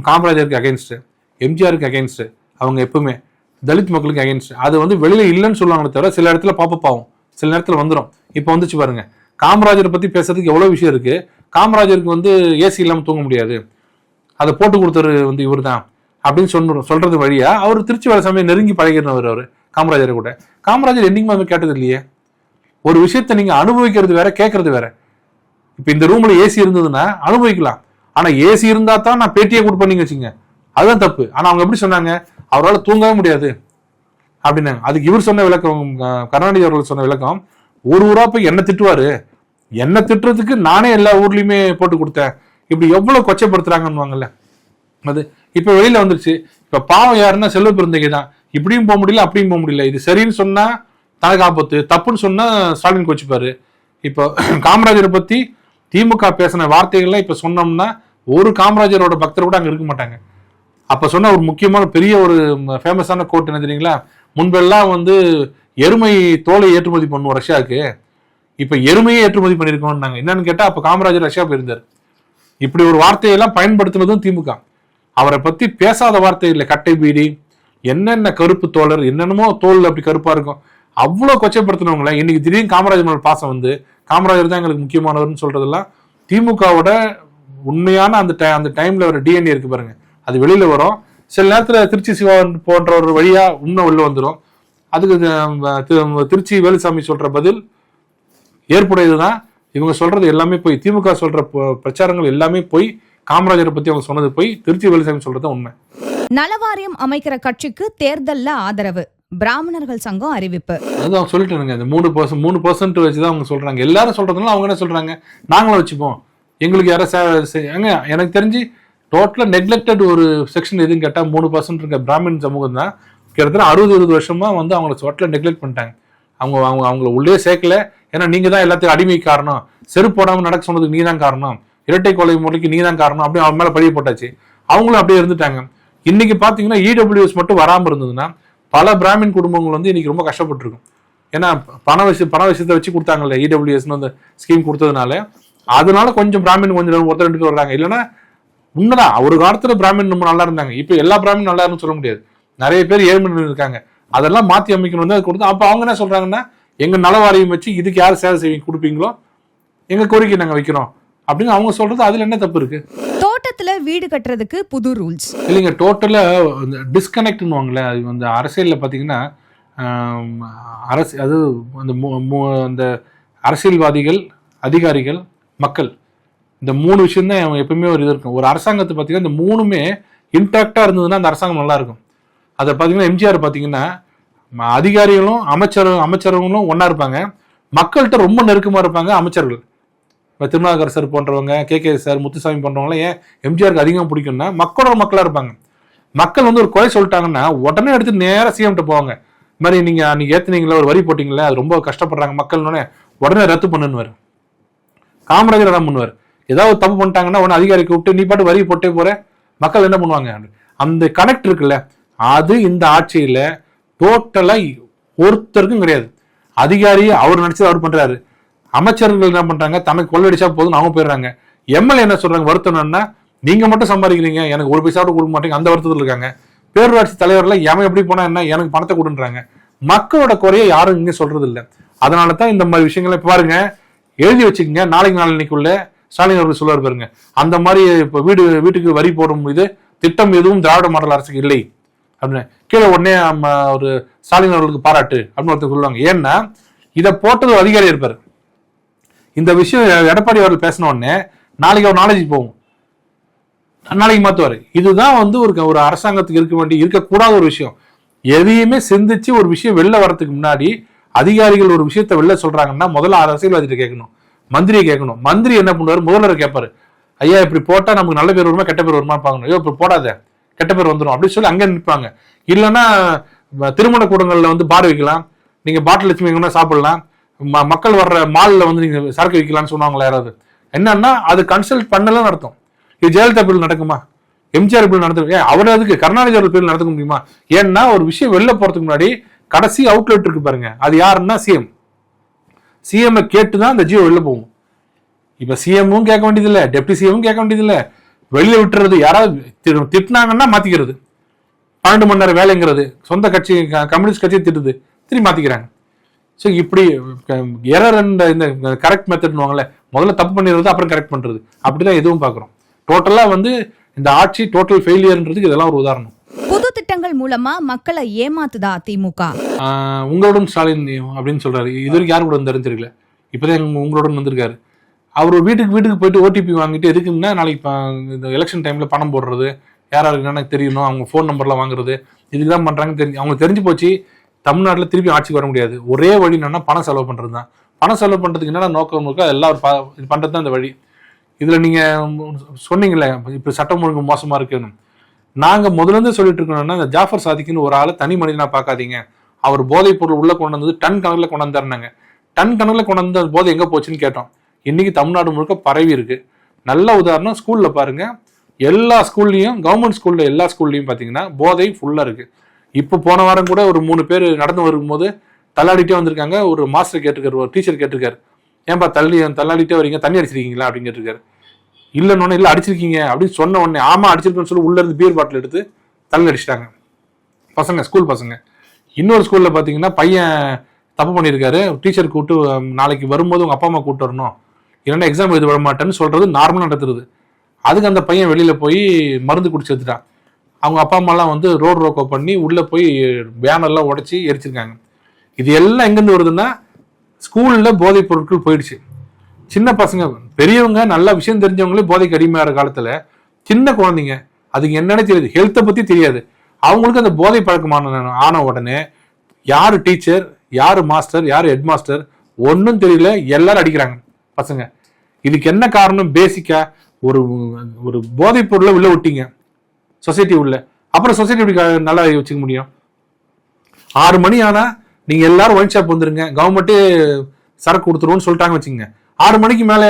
காமராஜருக்கு அகைன்ஸ்ட், எம்ஜிஆருக்கு அகைன்ஸ்ட், அவங்க எப்பவுமே தலித் மக்களுக்கு அகைன்ஸ்ட். அது வந்து வெளியில இல்லைன்னு சொல்லுவாங்களே தவிர சில இடத்துல பாப்பப் ஆகும், சில நேரத்துல வந்துடும். இப்ப வந்துச்சு பாருங்க, காமராஜரை பத்தி பேசுறதுக்கு எவ்வளவு விஷயம் இருக்கு. காமராஜருக்கு வந்து ஏசி இல்லாம தூங்க முடியாது, அதை போட்டு கொடுத்தவர் வந்து இவர் தான் அப்படின்னு சொல்றது வழியா அவர் திருச்சி வேலுசாமியை நெருங்கி பழகிறவர். அவரு காமராஜரை கூட, காமராஜர் என்னைக்குமே கேட்டது இல்லையே. ஒரு விஷயத்த நீங்க அனுபவிக்கிறது வேற, கேட்கறது வேற. இப்ப இந்த ரூம்ல ஏசி இருந்ததுன்னா அனுபவிக்கலாம், ஆனா ஏசி இருந்தா தான் நான் பேட்டியே கொடுப்பேன்னு வச்சுங்க, அதுதான் தப்பு. ஆனா அவங்க எப்படி சொன்னாங்க? அவரால் தூங்கவே முடியாது அப்படின்னாங்க. அதுக்கு இவர் சொன்ன விளக்கம், கருணாநிதி அவர்கள் சொன்ன விளக்கம், ஒரு ஊரா போய் என்ன திட்டுவாரு, என்ன திட்டுறதுக்கு நானே எல்லா ஊர்லயுமே போட்டு கொடுத்தேன். இப்படி எவ்வளவு கொச்சைப்படுத்துறாங்கன்னு அது இப்ப வெளியில வந்துருச்சு. இப்ப பாவம் யாருன்னா செல்வ பெருந்தகை தான். இப்படியும் போக முடியல, அப்படியும் போக முடியல. இது சரின்னு சொன்னா தனக்கு ஆபத்து, தப்புன்னு சொன்னா ஸ்டாலின் கோச்சுப்பாரு. இப்போ காமராஜரை பத்தி திமுக பேசின வார்த்தைகள்லாம் இப்ப சொன்னோம்னா ஒரு காமராஜரோட பக்தர் கூட அங்க இருக்க மாட்டாங்க. அப்ப சொன்ன ஒரு முக்கியமான பெரிய ஒரு ஃபேமஸான கோட் என்ன தெரியுங்களா? முன்பெல்லாம் வந்து எருமை தோலை ஏற்றுமதி பண்ணுவோம் ரஷ்யாவுக்கு, இப்ப எருமையே ஏற்றுமதி பண்ணிருக்கோம். என்னன்னு கேட்டா அப்ப காமராஜர் ரஷ்யா போயிருந்தார். இப்படி ஒரு வார்த்தையெல்லாம் பயன்படுத்தினதும் திமுக. அவரை பத்தி பேசாத வார்த்தை இல்லை. கட்டை பீடி, என்னென்ன கருப்பு தோழர், என்னென்னமோ தோல் அப்படி கருப்பா இருக்கும், அவ்வளவு கொச்சைப்படுத்தினவங்கள இன்னைக்கு திடீர்னு காமராஜர் மேல் பாசம் வந்து காமராஜர் தான் எங்களுக்கு முக்கியமானவர்னு சொல்றதெல்லாம் திமுகவோட உண்மையான அந்த டைம்ல ஒரு டிஎன்ஏ இருக்கு பாருங்க, அது வெளியில வரும். சில நேரத்துல திருச்சி சிவா போன்ற ஒரு வழியா உண்மை உள்ள வந்துடும். அதுக்கு திருச்சி வேலுசாமி சொல்ற பதில் ஏற்புடையதுதான். இவங்க சொல்றது எல்லாமே போய், திமுக சொல்ற பிரச்சாரங்கள் எல்லாமே போய், காமராஜரை பத்தி அவங்க சொன்னது போய், திருச்சி வேலுசாமி சொல்றது உண்மை. நலவாரியம் அமைக்கிற கட்சிக்கு தேர்தல்ல ஆதரவு, பிராமணர்கள் சங்கம் அறிவிப்பு. அது அவங்க சொல்லிட்டாங்க, இந்த 3% வச்சுதான் அவங்க சொல்றாங்க. எல்லாரும் சொல்றதுனால அவங்க என்ன சொல்றாங்க, நாங்களும் வச்சுப்போம், எங்களுக்கு யாரும் எனக்கு தெரிஞ்சு டோட்டலா நெக்லெக்டட் ஒரு செக்ஷன் எதுன்னு கேட்டா 3% இருக்க பிராமின் சமூகம் தான். கிட்டத்தட்ட 60-20 வருஷமா வந்து அவங்களை டோட்டலா நெக்லெக்ட் பண்ணிட்டாங்க. அவங்கள உள்ளே சேர்க்கல. ஏன்னா நீங்க தான் எல்லாத்தையும் அடிமை காரணம், செருப்பு போடாம நடக்க சொன்னதுக்கு நீ தான் காரணம், இரட்டை கொலை முறைக்கு நீ தான் காரணம், அப்படியே அவங்க மேல பழிய போட்டாச்சு. அவங்களும் அப்படியே இருந்துட்டாங்க. இன்னைக்கு பாத்தீங்கன்னா இடபிள்யூஎஸ் மட்டும் வராம இருந்ததுன்னா பல பிராமின் குடும்பங்கள் வந்து இன்னைக்கு ரொம்ப கஷ்டப்பட்டு இருக்கும். ஏன்னா பண விஷயத்தை வச்சு கொடுத்தாங்கல்ல இடபிள்யூஎஸ் அந்த ஸ்கீம் கொடுத்ததுனால, அதனால கொஞ்சம் பிராமின் கொஞ்சம் ஒருத்தர் 2 பேர் வர்றாங்க. இல்லைன்னா உண்மைதான், ஒரு காலத்துல பிராமின் ரொம்ப நல்லா இருந்தாங்க. இப்ப எல்லா பிராமின் நல்லா இருக்குன்னு சொல்ல முடியாது, நிறைய பேர் ஏழ்மையில் இருக்காங்க. அதெல்லாம் மாத்தி அமைக்கணும் அது கொடுத்து. அப்ப அவங்க என்ன சொல்றாங்கன்னா, எங்க நலவாரியம் வச்சு இதுக்கு யார் சேவை செய்வீங்க கொடுப்பீங்களோ எங்க கோரிக்கை நாங்க வைக்கிறோம் அப்படின்னு அவங்க சொல்றது. அதுல என்ன தப்பு இருக்கு? தோட்டத்துல வீடு கட்டுறதுக்கு புது ரூல்ஸ் இல்லைங்க, டோட்டலா டிஸ்கனெக்ட்னுவாங்களே. அது வந்து அரசியல்ல பாத்தீங்கன்னா அது அந்த அரசியல்வாதிகள், அதிகாரிகள், மக்கள், இந்த 3 விஷயம் தான் எப்பவுமே ஒரு இது இருக்கும். ஒரு அரசாங்கத்தை பார்த்தீங்கன்னா இந்த 3மே இன்டாக்டா இருந்ததுன்னா அந்த அரசாங்கம் நல்லா இருக்கும். அதை பார்த்தீங்கன்னா எம்ஜிஆர் பார்த்தீங்கன்னா அதிகாரிகளும் அமைச்சர்களும் ஒன்னா இருப்பாங்க, மக்கள்கிட்ட ரொம்ப நெருக்கமா இருப்பாங்க அமைச்சர்கள். இப்போ திருநாவுக்கரசர் போன்றவங்க, கே சார், முத்துசாமி போன்றவங்களாம் ஏன் எம்ஜிஆருக்கு அதிகமாக பிடிக்கும்னா மக்களா இருப்பாங்க. மக்கள் வந்து ஒரு குறை சொல்லிட்டாங்கன்னா உடனே எடுத்து நேராக சிஎம்கிட்ட போவாங்க. இது மாதிரி நீங்க ஏத்துனீங்களா, ஒரு வரி போட்டீங்களா, அது ரொம்ப கஷ்டப்படுறாங்க மக்கள்னு, உடனே ரத்து பண்ணுவார். காமராஜர் என்ன பண்ணுவார், ஏதாவது தப்பு பண்ணிட்டாங்கன்னா உடனே அதிகாரி கூப்பிட்டு நீ பாட்டு வரி போட்டே போற, மக்கள் என்ன பண்ணுவாங்க? அந்த கனெக்ட் இருக்குல்ல, அது இந்த ஆட்சியில டோட்டலா ஒருத்தருக்கும் கிடையாது. அதிகாரி அவர் நினைச்சது அவர் பண்றாரு, அமைச்சர்கள் என்ன பண்றாங்க, தனக்கு கொள்ளடிச்சா போதும் அவங்க போயிடுறாங்க. எம்எல்ஏ என்ன சொல்றாங்க, வருத்தம்னா நீங்க மட்டும் சம்பாதிக்கிறீங்க, எனக்கு ஒரு பைசா கூட கொடுக்க மாட்டீங்க, அந்த வருத்தத்தில் இருக்காங்க. பேரூராட்சி தலைவர்ல எவன் எப்படி போனா என்ன, எனக்கு பணத்தை கொடுன்றாங்க. மக்களோட குறைய யாரும் இங்க சொல்றது இல்லை. அதனாலதான் இந்த மாதிரி விஷயங்களை பாருங்க, எழுதி வச்சுக்கோங்க. நாளைக்குள்ள ஸ்டாலின் அவர்கள் சொல்லுவார் பாருங்க, அந்த மாதிரி இப்ப வீட்டுக்கு வரி போடும் இது திட்டம் எதுவும் திராவிட மாடல் அரசுக்கு இல்லை அப்படின்னு கீழே உடனே ஒரு ஸ்டாலின் அவர்களுக்கு பாராட்டு அப்படின்னு ஒருத்தர் சொல்லுவாங்க. ஏன்னா இதை போட்டது அதிகாரி இருப்பாரு. இந்த விஷயம் எடப்பாடி அவர்கள் பேசின உடனே நாளைக்கு அவர் நாலேஜ் போகும், நாளைக்கு மாத்துவாரு. இதுதான் ஒரு அரசாங்கத்துக்கு இருக்கக்கூடாத ஒரு விஷயம். எதையுமே சிந்திச்சு ஒரு விஷயம் வெளில வரதுக்கு முன்னாடி அதிகாரிகள் ஒரு விஷயத்த வெளில சொல்றாங்கன்னா முதல்ல அரசியல்வாதிகிட்ட கேட்கணும், மந்திரியை கேட்கணும். மந்திரி என்ன பண்ணுவாரு, முதல்வர் கேட்பாரு, ஐயா இப்படி போட்டா நமக்கு நல்ல பேர் வருமா கெட்ட பேர் வருமா பாக்கணும், ஐயோ இப்படி போடாத கெட்ட பேர் வந்துடும் அப்படின்னு சொல்லி அங்கே நிற்பாங்க. இல்லைன்னா திருமண கூடங்கள்ல பார் வைக்கலாம், நீங்க பாட்டில் வச்சு சாப்பிடலாம், மக்கள் வர்ற மால்ல நீங்க சரக்கு வைக்கலாம்னு சொன்னாங்களா யாராவது? என்னன்னா அது கன்சல்ட் பண்ணலன்னு அர்த்தம். இது ஜெயலலிதா பில் நடக்குமா, எம்ஜிஆர் பில் நடந்து அவர் அதுக்கு கருணாநிதி அவர்கள் பில் நடத்த முடியுமா? ஏன்னா ஒரு விஷயம் வெளில போறதுக்கு முன்னாடி கடைசி அவுட்லெட் இருக்கு பாருங்க, அது யாருன்னா சிஎம். சிஎம் கேட்டுதான் அந்த ஜியோ வெளில போகும். இப்ப சிஎம்மும் கேட்க வேண்டியதில்லை, டெப்டி சிஎம்மும் கேட்க வேண்டியதில்லை, வெளியில விட்டுறது. யாராவது திட்டினாங்கன்னா மாத்திக்கிறது, 12 மணி நேரம் வேலைங்கிறது, சொந்த கட்சி கம்யூனிஸ்ட் கட்சியை திட்டுது திரும்பி மாத்திக்கிறாங்க. ஸோ இப்படி எரர் இந்த கரெக்ட் மெத்தட்னுவாங்கல்ல, முதல்ல தப்பு பண்ணிடுறது அப்புறம் கரெக்ட் பண்றது, அப்படிதான் எதுவும் பாக்குறோம். டோட்டலா இந்த ஆட்சி டோட்டல் ஃபெயிலியர்ன்றதுக்கு இதெல்லாம் ஒரு உதாரணம். புது திட்டங்கள் மூலமா மக்களை ஏமாத்துதா திமுக? உங்களுடன் ஸ்டாலின் அப்படின்னு சொல்றாரு. இது வரைக்கும் யாரு கூட வந்தாருன்னு தெரியல, இப்பதான் உங்களுடன் வந்திருக்காரு. அவர் வீட்டுக்கு போயிட்டு ஓடிபி வாங்கிட்டு எதுக்குன்னா நாளைக்கு இந்த எலெக்ஷன் டைம்ல பணம் போடுறது, யாராருக்கு என்னன்னு தெரியணும், அவங்க ஃபோன் நம்பர்லாம் வாங்குறது, இதுக்குதான் பண்றாங்கன்னு தெரிஞ்சு அவங்க தெரிஞ்சு போச்சு. தமிழ்நாட்டில் திருப்பி ஆட்சிக்கு வர முடியாது. ஒரே வழி என்னன்னா பணம் செலவு பண்றது தான். பணம் செலவு பண்றதுக்கு என்னன்னா நோக்கம் இருக்கா, எல்லாம் பண்றது தான் இந்த வழி. இதுல நீங்க சொன்னீங்களே இப்ப சட்டம் ஒழுங்கு மோசமா இருக்குன்னு, நாங்க முதல்ல இருந்து சொல்லிட்டு இருக்கோம்னா இந்த ஜாஃபர் சாதிக்குன்னு ஒரு ஆளை தனி மனிதனா பார்க்காதீங்க. அவர் போதைப் பொருள் உள்ள கொண்டு வந்தது டன் கணக்கில் கொண்டு வந்தாருனாங்க. டன் கணக்கில் கொண்டு வந்த போதை எங்க போச்சுன்னு கேட்டோம். இன்னைக்கு தமிழ்நாடு முழுக்க பரவி இருக்கு. நல்ல உதாரணம் ஸ்கூல்ல பாருங்க, எல்லா ஸ்கூல்லையும் கவர்மெண்ட் ஸ்கூல்ல எல்லா ஸ்கூல்லையும் பாத்தீங்கன்னா போதை ஃபுல்லா இருக்கு. இப்போ போன வாரம் கூட ஒரு 3 பேர் நடந்து வரும்போது தள்ளாடிட்டே வந்திருக்காங்க. ஒரு மாஸ்டர் கேட்டிருக்காரு, ஒரு டீச்சர் கேட்டிருக்காரு, ஏன்பா தள்ளாடிட்டே வரீங்க, தண்ணி அடிச்சிருக்கீங்களா அப்படின்னு கேட்டிருக்காரு. இல்லைன்னு இல்லை அடிச்சிருக்கீங்க அப்படின்னு சொன்ன உடனே ஆமா அடிச்சிருக்கேன்னு சொல்லி உள்ள இருந்து பீர் பாட்டில் எடுத்து தள்ளி அடிச்சிட்டாங்க பசங்க, ஸ்கூல் பசங்க. இன்னொரு ஸ்கூல்ல பாத்தீங்கன்னா பையன் தப்பு பண்ணியிருக்காரு, டீச்சர் கூப்பிட்டு நாளைக்கு வரும்போது உங்க அப்பா அம்மா கூப்பிட்டு வரணும், இல்லைன்னா எக்ஸாம் எழுத விட மாட்டேன்னு சொல்றது நார்மலா நடத்துறது. அதுக்கு அந்த பையன் வெளியில போய் மருந்து குடிச்சு எடுத்துட்டான். அவங்க அப்பா அம்மாலாம் ரோடு ரோக்கோ பண்ணி உள்ள போய் பேனர்லாம் உடைச்சி எரிச்சிருக்காங்க. இது எல்லாம் எங்கேருந்து வருதுன்னா ஸ்கூல்ல போதைப் பொருட்கள் போயிடுச்சு. சின்ன பசங்க, பெரியவங்க நல்ல விஷயம் தெரிஞ்சவங்களே போதைக்கு அடிமையாகிற காலத்துல சின்ன குழந்தைங்க அதுக்கு என்னன்னு தெரியாது, ஹெல்த்தை பத்தி தெரியாது, அவங்களுக்கு அந்த போதை பழக்கமான ஆன உடனே யாரு டீச்சர், யாரு மாஸ்டர், யாரு ஹெட் மாஸ்டர் ஒன்னும் தெரியல, எல்லாரும் அடிக்கிறாங்க பசங்க. இதுக்கு என்ன காரணம்? பேசிக்கா ஒரு போதைப் பொருளை உள்ள விட்டீங்க சொசைட்டி உள்ள, அப்புறம் சொசைட்டி எப்படி நல்லா வச்சுக்க முடியும்? 6 மணி ஆனா நீங்க எல்லாரும் ஒயின் ஷாப் வந்துருங்க, கவர்மெண்ட்டே சரக்கு கொடுத்துருவோம்னு சொல்லிட்டாங்க வச்சுங்க. 6 மணிக்கு மேல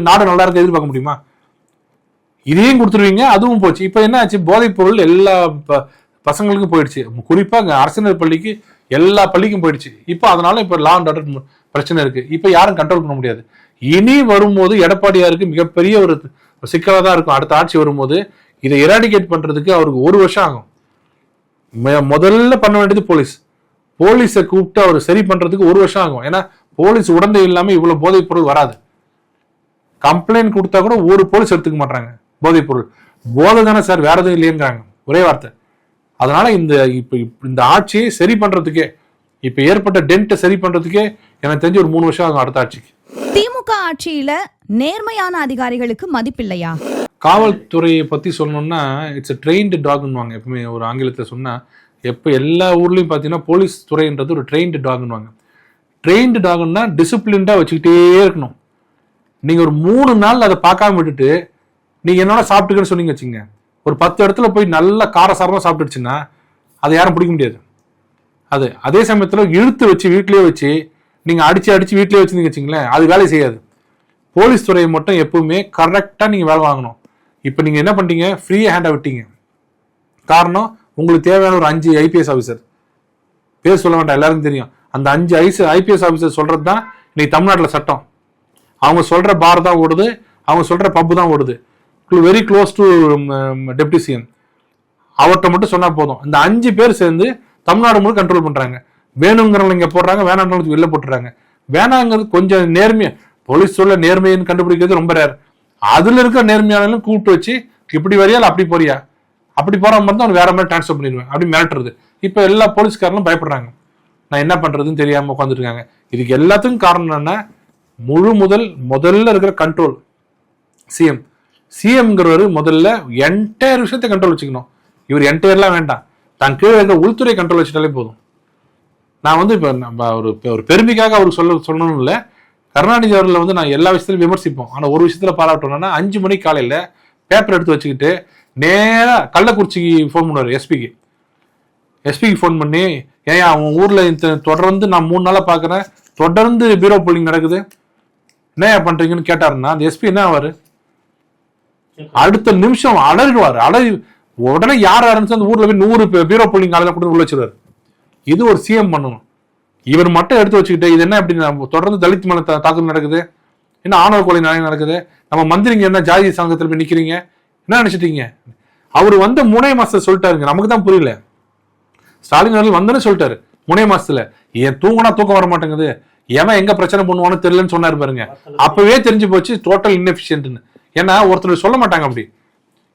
நாடு நல்லா இருக்க எதிர்பார்க்க முடியுமா? இதையும் கொடுத்துருவீங்க, அதுவும் போச்சு. இப்ப என்ன ஆச்சு, போதைப் பொருள் எல்லா பசங்களுக்கும் போயிடுச்சு. குறிப்பா அரசினர் பள்ளிக்கு எல்லா பள்ளிக்கும் போயிடுச்சு. இப்ப அதனால இப்ப லா அண்ட் ஆர்டர் பிரச்சனை இருக்கு. இப்ப யாரும் கண்ட்ரோல் பண்ண முடியாது. இனி வரும்போது எடப்பாடியாருக்கு மிகப்பெரிய ஒரு சிக்கலா தான் இருக்கும். அடுத்த ஆட்சி வரும்போது இதை எராடிகேட் பண்றதுக்கு அவருக்கு 1 வருஷம் ஆகும். முதல்ல பண்ண வேண்டியது போலீஸை கூப்பிட்டு அவர் சரி பண்றதுக்கு 1 வருஷம் ஆகும். ஏன்னா போலீஸ் உடந்தை இல்லாம இவ்வளவு போதைப் பொருள் வராது. கம்ப்ளைண்ட் கொடுத்தா கூட ஒரு போலீஸ் எடுத்துக்க மாட்டாங்க. போதைப் பொருள் போதை தானே சார், வேற எதுவும் இல்லையேங்கிறாங்க ஒரே வார்த்தை. அதனால இந்த ஆட்சியை சரி பண்றதுக்கே, இப்ப ஏற்பட்ட டென்ட்டை சரி பண்றதுக்கே எனக்கு தெரிஞ்சு ஒரு 3 வருஷம் ஆகும் அடுத்த ஆட்சிக்கு. திமுக ஆட்சியில நேர்மையான அதிகாரிகளுக்கு மதிப்பில்லையா? காவல்துறையை பத்தி சொல்லணும்னா இட்ஸ் ட்ரெயின்டு டாக்னுவாங்க. எப்பவுமே ஒரு ஆங்கிலத்தில் சொன்னா, எப்ப எல்லா ஊர்லயும் பாத்தீங்கன்னா போலீஸ் துறைன்றது ஒரு ட்ரெயின்டு டாக்னுவாங்க. ட்ரெயின்டு டாக்னா டிசிப்ளின்டா வச்சுக்கிட்டே இருக்கணும். நீங்க ஒரு 3 நாள் அதை பார்க்காம விட்டுட்டு நீங்க என்னோட சாப்பிட்டுக்கன்னு சொன்னீங்க வச்சுங்க, ஒரு 10 இடத்துல போய் நல்லா காரசாரமா சாப்பிட்டுடுச்சுன்னா அதை யாரும் பிடிக்க முடியாது. அதே சமயத்துல இழுத்து வச்சு வீட்லயே வச்சு நீங்க அடிச்சு வீட்லயே வச்சிருந்தீங்க வச்சுங்களேன், அது வேலை செய்யாது. போலீஸ் துறையை மட்டும் எப்பவுமே கரெக்டாக நீங்கள் வேலை வாங்கணும். இப்போ நீங்கள் என்ன பண்ணிட்டீங்க, ஃப்ரீயாக ஹேண்டாக விட்டீங்க. காரணம், உங்களுக்கு தேவையான ஒரு 5 ஐபிஎஸ் ஆஃபீஸர், பேர் சொல்ல வேண்டாம், எல்லாருக்கும் தெரியும். அந்த 5 ஐபிஎஸ் ஆஃபீஸர் சொல்றது தான் இன்னைக்கு தமிழ்நாட்டில் சட்டம். அவங்க சொல்ற பார் தான் ஓடுது, அவங்க சொல்ற பப்பு தான் ஓடுது. Very close to deputy CM. அவர்கிட்ட மட்டும் சொன்னா போதும். இந்த 5 பேர் சேர்ந்து தமிழ்நாடு முழு கண்ட்ரோல் பண்றாங்க. வேணுங்கிறவங்க இங்க போடுறாங்க, வேணாங்கிறவங்களுக்கு வெளில போட்டுறாங்க. வேணாங்கிறது கொஞ்சம் நேர்மையா, போலீஸ் சொல்ல நேர்மைன்னு கண்டுபிடிக்கிறது ரொம்ப ரேர். அதுல இருக்கிற நேர்மையானாலும் கூப்பிட்டு வச்சு இப்படி வரியா இல்லை அப்படி போறியா, அப்படி போற மாதிரி தான் வேற மாதிரி டிரான்ஸ்ஃபர் பண்ணிடுவேன் அப்படி மிரட்டுறது. இப்ப எல்லா போலீஸ்காரங்களும் பயப்படுறாங்க. நான் என்ன பண்றதுன்னு தெரியாம உட்காந்துட்டு இருக்காங்க. இதுக்கு எல்லாத்துக்கும் காரணம் என்னன்னா, முதல்ல இருக்கிற கண்ட்ரோல் சிஎம்ங்கிறவர் முதல்ல என்டையர் விஷயத்தை கண்ட்ரோல் வச்சுக்கணும். இவர் என்டையர்லாம் வேண்டாம், தான் கீழே இருக்க உள்துறை கண்ட்ரோல் வச்சுட்டாலே போதும். நான் வந்து இப்போ நம்ம ஒரு பெருமைக்காக அவருக்கு சொல்லணும் இல்லை, கருணாநிதி அவர்களை நான் எல்லா விஷயத்திலும் விமர்சிப்போம். ஆனால் ஒரு விஷயத்துல பாராட்டணும்னா, 5 மணிக்கு காலையில் பேப்பர் எடுத்து வச்சுக்கிட்டு நேராக கள்ளக்குறிச்சிக்கு ஃபோன் பண்ணுவார். எஸ்பிக்கு ஃபோன் பண்ணி, ஏன் அவன் ஊரில் தொடர்ந்து நான் 3 நாளாக பார்க்குறேன், தொடர்ந்து பீரோ போலிங் நடக்குது, என்ன பண்றீங்கன்னு கேட்டாருன்னா, அந்த எஸ்பி என்ன ஆவாரு, அடுத்த நிமிஷம் அலறிடுவார். உடனே யார் ஆரம்பிச்சு அந்த ஊர்ல போய் 100 பீரோ போலிங் ஆளுநர் கூட உள்ள வச்சிருவாரு. இது ஒரு சிஎம் பண்ணணும். இவர் மட்டும் எடுத்து வச்சுக்கிட்டு இது என்ன இப்படி தொடர்ந்து தலித் மேல தாக்குதல் நடக்குது, என்ன ஆணவ கொலை நடக்குது, நம்ம மந்திரிங்க என்ன ஜாதி சங்கத்தில் போய் நிக்கிறீங்க, என்ன நினைச்சிட்டீங்க? அவர் 3 மாசத்துல சொல்லிட்டாருங்க, நமக்கு தான் புரியல. ஸ்டாலின் அவர்கள் வந்தோன்னு சொல்லிட்டாரு 3 மாசத்துல, ஏன் தூங்கினா தூக்கம் வர மாட்டேங்குது, எவன் எங்க பிரச்சனை பண்ணுவான்னு தெரியலன்னு சொன்னாரு பாருங்க. அப்பவே தெரிஞ்சு போச்சு டோட்டல் இன்எஃபிஷியன்ட்னு. ஏன்னா ஒருத்தர் சொல்ல மாட்டாங்க அப்படி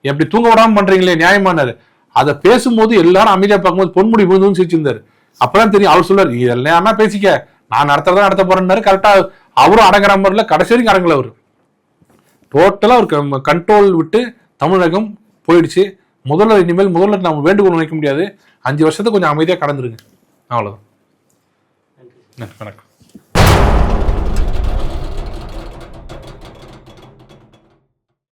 எப்படி தூங்க விடாம பண்றீங்களே நியாயமானாரு. அதை பேசும்போது எல்லாரும் அமைதியா பார்க்கும்போது பொன்முடி விழுந்துன்னு சிரிச்சிருந்தாரு. அப்பதான் தெரியும். அவர் சொல்றாரு, இதெல்லாம் பேசிக்க, நான் நடத்துறதா நடத்த போறேன்னாரு. கரெக்டா அவரும் அடங்குற மாதிரில கடைசி வரைக்கும் அடங்கல. அவரு டோட்டலா ஒரு கண்ட்ரோல் விட்டு தமிழகம் போயிடுச்சு. இனிமேல் நம்ம வேண்டுகோள் வைக்க முடியாது. 5 வருஷத்தை கொஞ்சம் அமைதியா கடந்துருங்க. அவ்வளவுதான். வணக்கம்.